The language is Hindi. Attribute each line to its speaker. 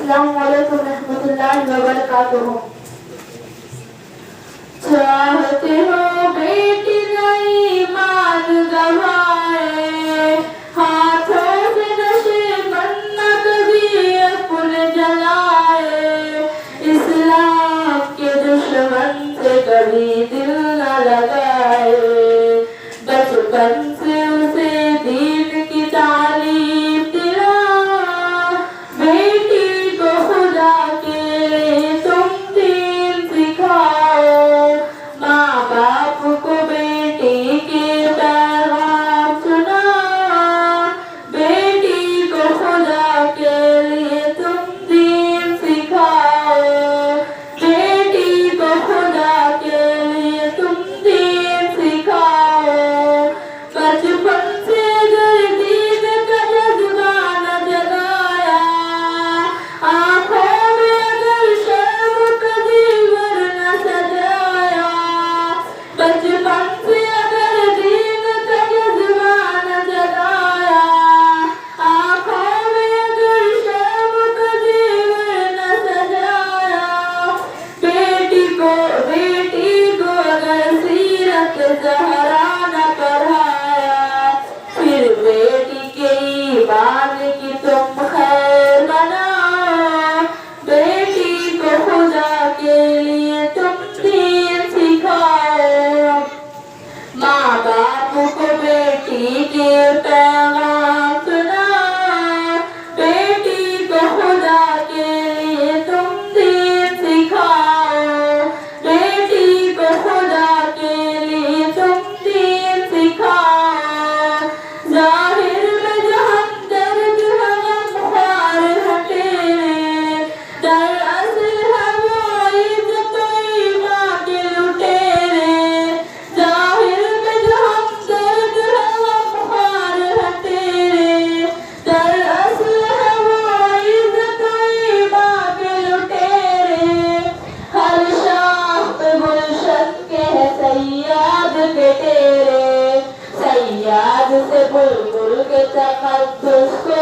Speaker 1: अस्सलामु अलैकुम रहमतुल्लाहि व बरकातुहू। चाहते हो बेटी नई मान गवाए, हाथों से नशे मन्नत भी अपने जलाए, इस्लाम के दुश्मन से कभी दिल न लगाए, बचपन से उसे दीन की तालीम दिला, बेटी को खुदा के लिए तुम दीन सिखाओ, माँ बाप को बेटी के पैगाम सुना, बेटी को खुदा के लिए तुम दीन सिखाओ, बेटी को खुदा के लिए तुम दीन सिखाओ, बचपन से अगर दीन का जज्बा न जगाया, आँखों में अगर शर्म का दीवर न सजाया, बचपन से अगर दीन का जज्बा न जगाया, आँखों में अगर शर्म का दीवर न सजाया, बेटी को अगर सीरत ज़हरा न पढ़ाया, फिर बेटी के ईमान की तुम खैर बनाओ, बेटी को खुदा के लिए तुम दीन सिखाओ, माँ बाप को बेटी के पैगाम सुनाओ, बेटी को खुदा के लिए तुम दीन सिखाओ, बेटी को खुदा के लिए तुम दीन सिखाओ, जाहिर में जहाँ दर्द है गमख्वार हटेरे, दरअसल है वो इज़्ज़त ईमान के लुटेरे, जाहिर में जहाँ दर्द है गमख्वार हटेरे, दरअसल है वो इज़्ज़त ईमान के लुटेरे, हर शाख पे गुलशन के है सैयाद के तेरे, सैयाद से बुलबुल के तक़द्दुस को